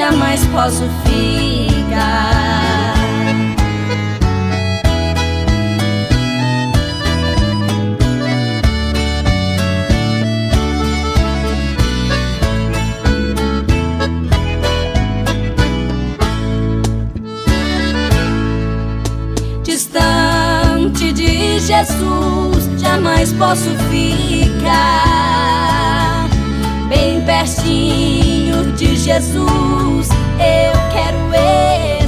jamais posso ficar. Distante de Jesus jamais posso ficar. Bem pertinho de Jesus eu quero estar.